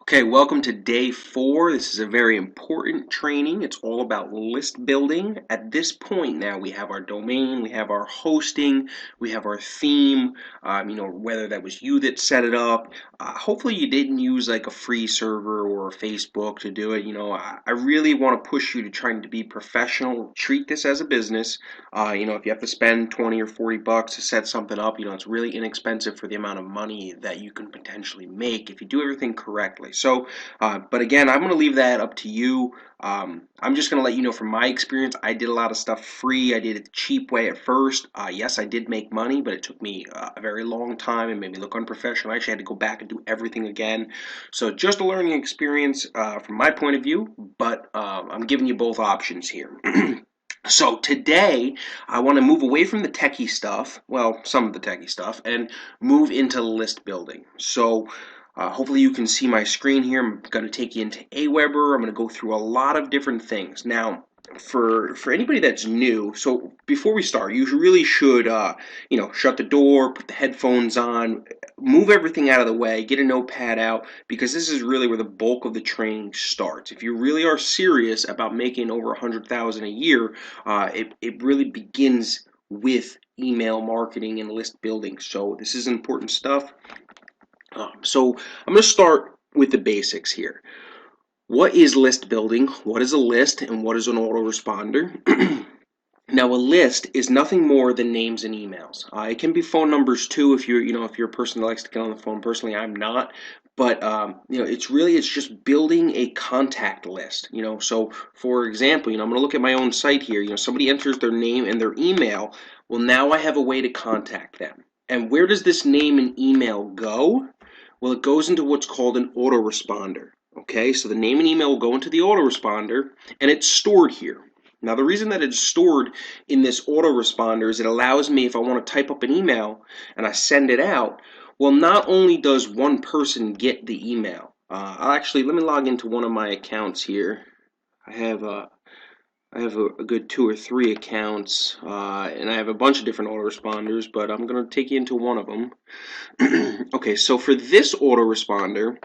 Okay, welcome to day 4. This is a very important training. It's all about list building. At this point now, we have our domain, we have our hosting, we have our theme, whether that was you that set it up. Hopefully you didn't use like a free server or a Facebook to do it. I really want to push you to trying to be professional. Treat this as a business. If you have to spend 20 or 40 bucks to set something up, it's really inexpensive for the amount of money that you can potentially make if you do everything correctly. But again, I'm going to leave that up to you. I'm just going to let you know from my experience, I did a lot of stuff free. I did it the cheap way at first. Yes, I did make money, but it took me a very long time and made me look unprofessional. I actually had to go back and do everything again. So just a learning experience from my point of view, but I'm giving you both options here. So today, I want to move away from the techie stuff, well, some of the techie stuff, and move into list building. So hopefully you can see my screen here. I'm going to take you into Aweber. I'm going to go through a lot of different things. Now, for anybody that's new, so before we start, you really should, shut the door, put the headphones on, move everything out of the way, get a notepad out, because this is really where the bulk of the training starts. If you really are serious about making over 100,000 a year, it really begins with email marketing and list building. So this is important stuff. So I'm going to start with the basics here. What is list building? What is a list? And what is an autoresponder? Now, a list is nothing more than names and emails. It can be phone numbers too if you're a person that likes to get on the phone. Personally, I'm not. But it's just building a contact list. So for example, I'm going to look at my own site here. Somebody enters their name and their email. Well, now I have a way to contact them. And where does this name and email go? Well, it goes into what's called an autoresponder. Okay, so the name and email will go into the autoresponder, and it's stored here. Now, the reason that it's stored in this autoresponder is it allows me, if I want to type up an email and I send it out, well, not only does one person get the email. Let me log into one of my accounts here. I have a good 2 or 3 accounts, and I have a bunch of different autoresponders, but I'm going to take you into one of them. Okay, so for this autoresponder,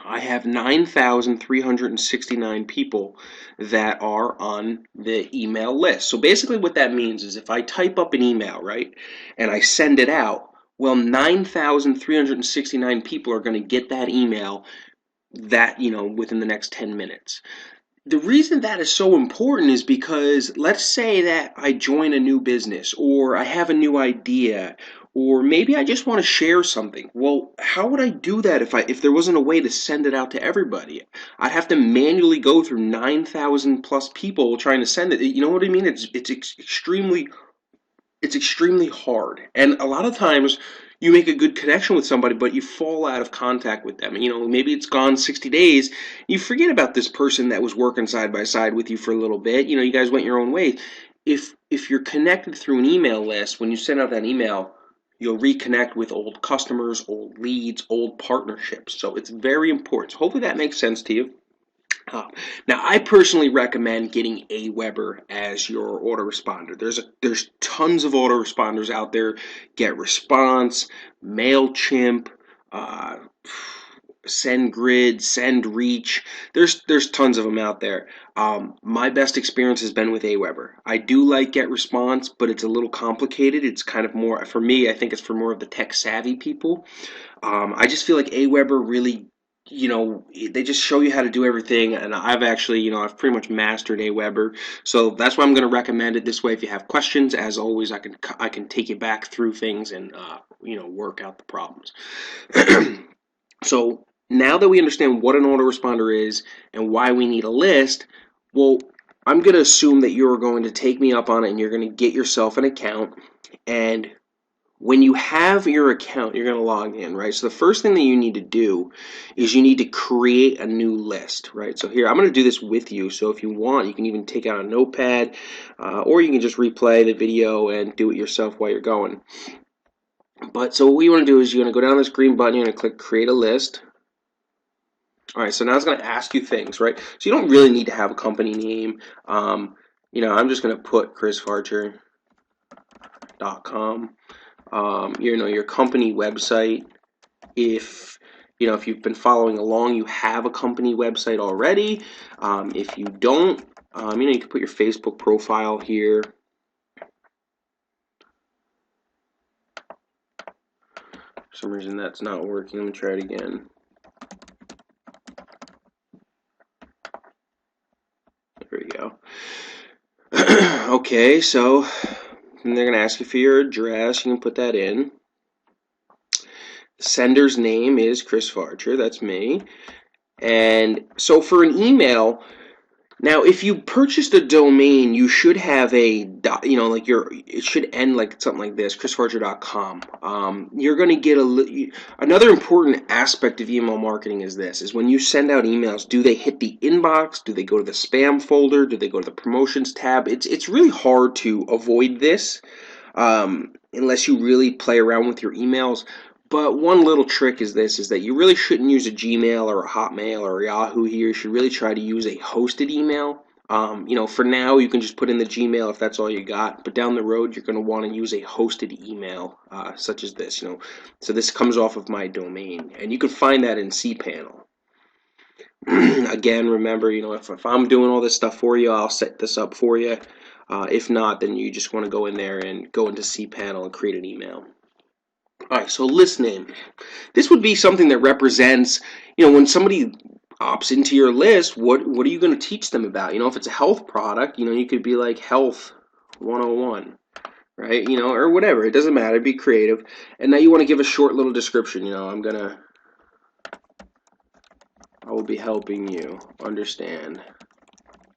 I have 9,369 people that are on the email list. So basically what that means is if I type up an email, right, and I send it out, well, 9,369 people are going to get that email within the next 10 minutes. The reason that is so important is because let's say that I join a new business or I have a new idea or maybe I just want to share something. Well, how would I do that if there wasn't a way to send it out to everybody? I'd have to manually go through 9,000 plus people trying to send it. You know what I mean? It's extremely hard. And a lot of times you make a good connection with somebody, but you fall out of contact with them. And maybe it's gone 60 days. You forget about this person that was working side by side with you for a little bit. You guys went your own way. If you're connected through an email list, when you send out that email, you'll reconnect with old customers, old leads, old partnerships. So it's very important. So hopefully that makes sense to you. Now, I personally recommend getting Aweber as your autoresponder. There's tons of autoresponders out there. GetResponse, Mailchimp, uh, SendGrid, SendReach. There's tons of them out there. My best experience has been with Aweber. I do like GetResponse, but it's a little complicated. It's kind of more for me. I think it's for more of the tech savvy people. I just feel like Aweber really they just show you how to do everything, and I've pretty much mastered Aweber, so that's why I'm going to recommend it this way. If you have questions, as always, I can take you back through things and work out the problems. So now that we understand what an autoresponder is and why we need a list, well, I'm going to assume that you're going to take me up on it and you're going to get yourself an account. And when you have your account, you're going to log in, right? So the first thing that you need to do is you need to create a new list, right? So here, I'm going to do this with you. So if you want, you can even take out a notepad, or you can just replay the video and do it yourself while you're going. But so what you want to do is you're going to go down this green button, you're going to click Create a List. All right, so now it's going to ask you things, right? So you don't really need to have a company name. I'm just going to put chrisfarcher.com. Your company website. If if you've been following along, you have a company website already. If you don't, you can put your Facebook profile here. For some reason that's not working. Let me try it again. There we go. Okay, so they're going to ask you for your address. You can put that in. Sender's name is Chris Farcher. That's me. And so for an email, now if you purchased a domain, you should have a, it should end like something like this, chrisfarcher.com. You're going to get another important aspect of email marketing is when you send out emails, do they hit the inbox? Do they go to the spam folder? Do they go to the promotions tab? It's really hard to avoid this unless you really play around with your emails. But one little trick is that you really shouldn't use a Gmail or a Hotmail or a Yahoo here. You should really try to use a hosted email. For now, you can just put in the Gmail if that's all you got. But down the road, you're going to want to use a hosted email, such as this. So this comes off of my domain, and you can find that in cPanel. Again, remember, if I'm doing all this stuff for you, I'll set this up for you. If not, then you just want to go in there and go into cPanel and create an email. Alright, so list name. This would be something that represents, when somebody opts into your list, what are you going to teach them about? If it's a health product, you could be like Health 101, right? Or whatever. It doesn't matter. Be creative. And now you want to give a short little description. I will be helping you understand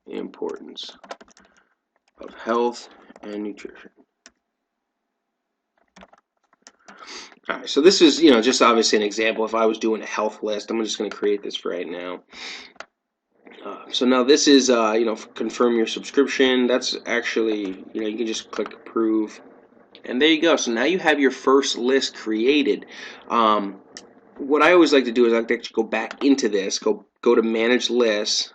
the importance of health and nutrition. Alright, so this is, just obviously an example. If I was doing a health list, I'm just going to create this right now. So now this is, confirm your subscription. That's actually, you can just click approve. And there you go. So now you have your first list created. What I always like to do is I like to actually go back into this, go to manage lists.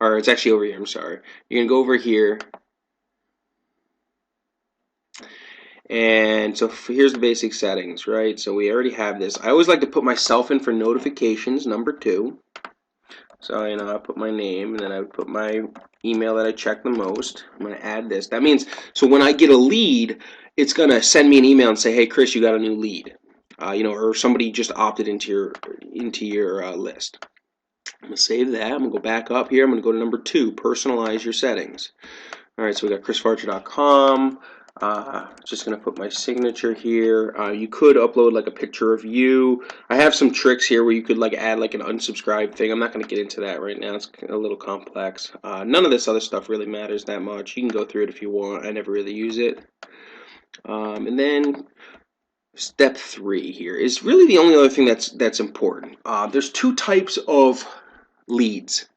Or it's actually over here, I'm sorry. You're going to go over here. And so here's the basic settings, right? So we already have this. I always like to put myself in for notifications, number 2. So, I put my name, and then I would put my email that I check the most. I'm going to add this. That means, so when I get a lead, it's going to send me an email and say, hey, Chris, you got a new lead. Or somebody just opted into your list. I'm going to save that. I'm going to go back up here. I'm going to go to number 2, personalize your settings. All right, so we got chrisfarcher.com. Just going to put my signature here. You could upload like a picture of you. I have some tricks here where you could add an unsubscribe thing. I'm not going to get into that right now. It's a little complex. None of this other stuff really matters that much. You can go through it if you want. I never really use it. And then step 3 here is really the only other thing that's important. There's 2 types of leads.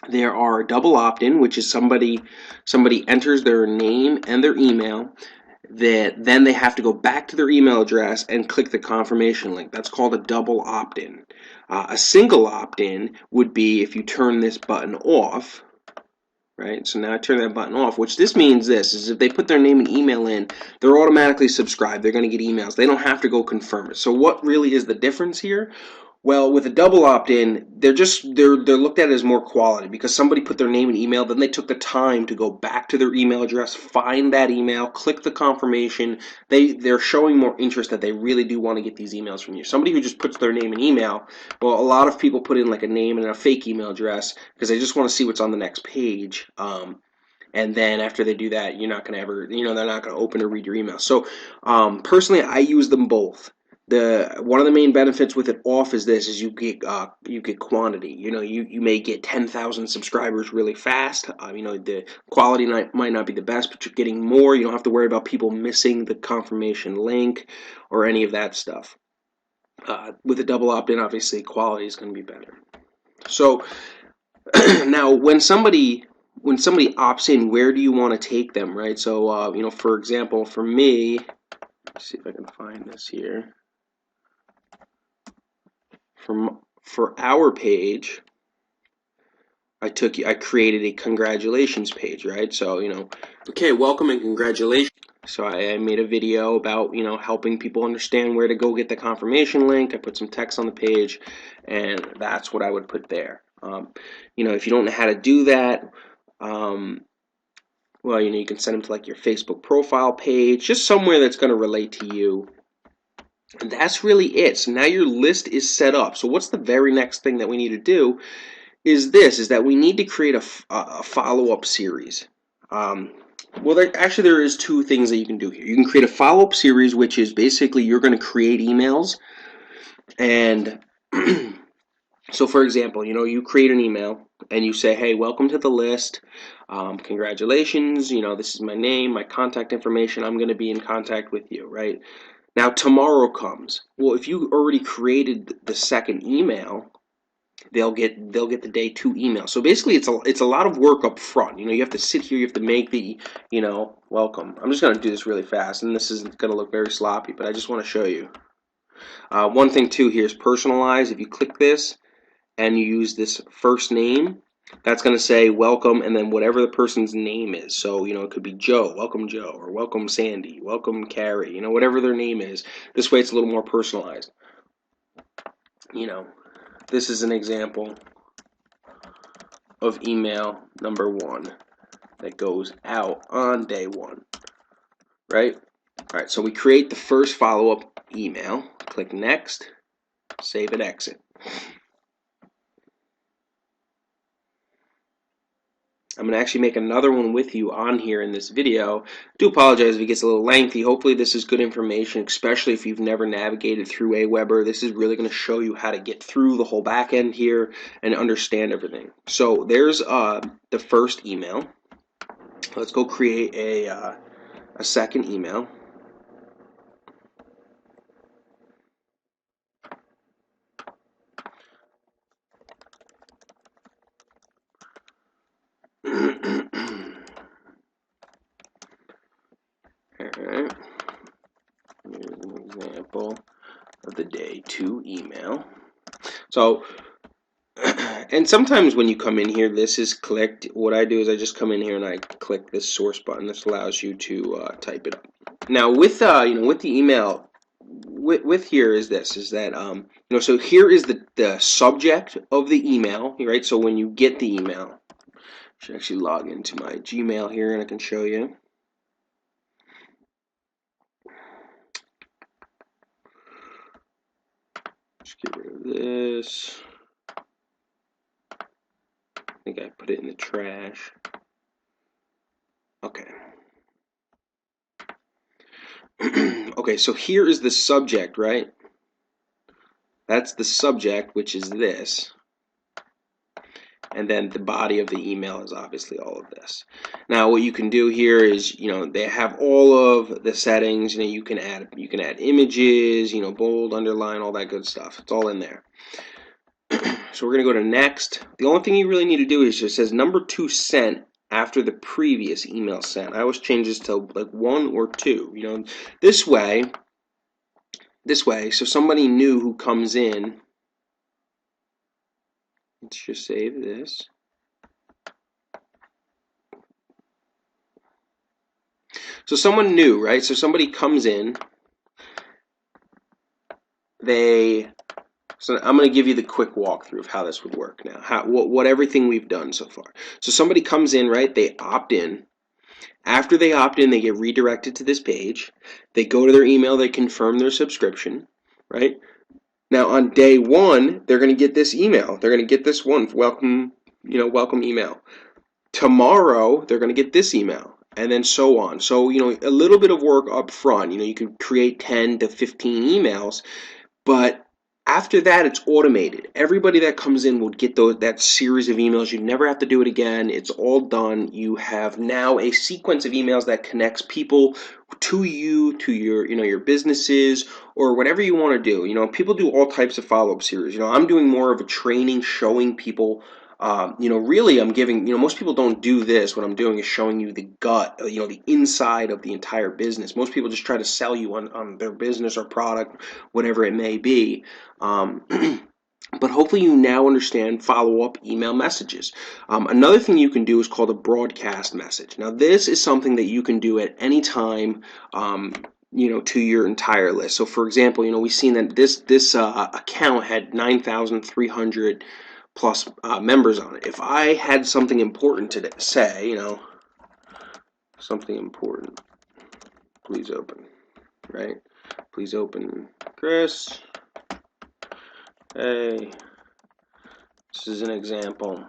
There are double opt-in, which is somebody enters their name and their email, that then they have to go back to their email address and click the confirmation link. That's called a double opt-in. A single opt-in would be if you turn this button off, right? So now I turn that button off, which this means is if they put their name and email in, they're automatically subscribed. They're going to get emails. They don't have to go confirm it. So what really is the difference here? Well, with a double opt-in, they're looked at as more quality because somebody put their name and email, then they took the time to go back to their email address, find that email, click the confirmation. They're showing more interest that they really do want to get these emails from you. Somebody who just puts their name and email, well, a lot of people put in a name and a fake email address because they just want to see what's on the next page. And then after they do that, you're not going to ever, they're not going to open or read your email. So personally, I use them both. One of the main benefits with it off is you get quantity. You may get 10,000 subscribers really fast. The quality might not be the best, but you're getting more. You don't have to worry about people missing the confirmation link or any of that stuff. With a double opt-in, obviously quality is going to be better. So now when somebody opts in, where do you want to take them, right? So for example, for me, let's see if I can find this here. For our page, I created a congratulations page, right? So, okay, welcome and congratulations. So I made a video about, helping people understand where to go get the confirmation link. I put some text on the page, and that's what I would put there. If you don't know how to do that, well, you can send them to like your Facebook profile page, just somewhere that's going to relate to you. And that's really it. So now your list is set up. So what's the very next thing that we need to do is that we need to create a follow-up series. Well, there is two things that you can do here. You can create a follow-up series, which is basically you're going to create emails. And so, for example, you create an email and you say, hey, welcome to the list. Congratulations. This is my name, my contact information. I'm going to be in contact with you, right? Now, tomorrow comes. Well, if you already created the second email, they'll get the day 2 email. So basically, it's a lot of work up front. You have to sit here, you have to make the welcome. I'm just going to do this really fast, and this isn't going to look very sloppy, but I just want to show you. One thing too here is personalize. If you click this and you use this first name, that's going to say welcome and then whatever the person's name is. So it could be Joe, or welcome Sandy, welcome Carrie, whatever their name is. This way it's a little more personalized. This is an example of email number 1 that goes out on day 1, right? All right, so we create the first follow-up email, click next, save and exit. I'm going to actually make another one with you on here in this video. I do apologize if it gets a little lengthy. Hopefully this is good information, especially if you've never navigated through Aweber. This is really going to show you how to get through the whole back end here and understand everything. So there's the first email. Let's go create a second email. Alright, here's an example of the day 2 email. So, and sometimes when you come in here, this is clicked. What I do is I just come in here and I click this source button. This allows you to type it up. Now, with with the email, with here is that so here is the subject of the email, right? So when you get the email, I should actually log into my Gmail here and I can show you. Just get rid of this. I think I put it in the trash. Okay. Okay, so here is the subject, right? That's the subject, which is this. And then the body of the email is obviously all of this. Now, what you can do here is, they have all of the settings. You can add images, bold, underline, all that good stuff. It's all in there. So we're gonna go to next. The only thing you really need to do is just says number 2 sent after the previous email sent. I always change this to like 1 or 2. This way, so somebody new who comes in. Let's just save this. So someone new, right? So somebody comes in. So I'm going to give you the quick walkthrough of how this would work now. What everything we've done so far. So somebody comes in, right? They opt in. After they opt in, they get redirected to this page. They go to their email. They confirm their subscription, right? Now on day 1, they're going to get this email. They're going to get this one, welcome email. Tomorrow, they're going to get this email, and then so on. So, a little bit of work up front. You could create 10 to 15 emails, but after that, it's automated. Everybody that comes in will get that series of emails. You never have to do it again. It's all done. You have now a sequence of emails that connects people to you, to your businesses, or whatever you want to do. People do all types of follow-up series. I'm doing more of a training, showing people. Really, I'm giving. Most people don't do this. What I'm doing is showing you the gut. The inside of the entire business. Most people just try to sell you on their business or product, whatever it may be. But hopefully you now understand follow-up email messages. Another thing you can do is called a broadcast message. Now this is something that you can do at any time, to your entire list. So for example, we've seen that this account had 9,300 plus members on it. If I had something important to say, something important, please open, right? Please open, Chris. Hey, this is an example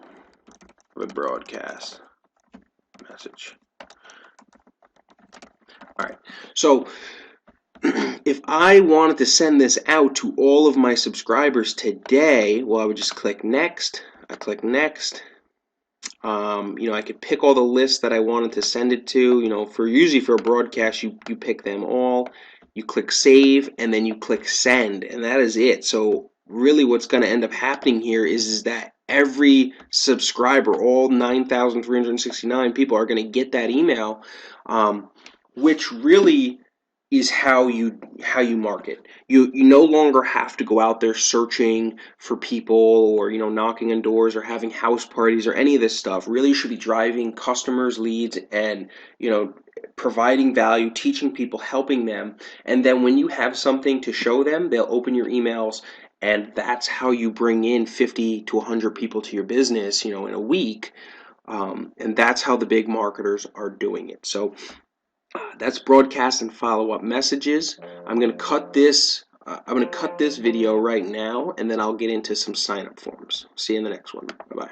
of a broadcast message. All right, so if I wanted to send this out to all of my subscribers today, well, I would just click next. I click next. I could pick all the lists that I wanted to send it to. Usually for a broadcast, you pick them all. You click save, and then you click send, and that is it. So really what's going to end up happening here is that every subscriber, all 9,369 people, are going to get that email, which really is how you market. You no longer have to go out there searching for people, or knocking on doors or having house parties or any of this stuff. Really, you should be driving customers, leads, and providing value, teaching people, helping them. And then when you have something to show them, they'll open your emails, and that's how you bring in 50 to 100 people to your business, in a week. And that's how the big marketers are doing it. So that's broadcast and follow-up messages. I'm going to cut this. I'm going to cut this video right now, and then I'll get into some sign-up forms. See you in the next one. Bye-bye.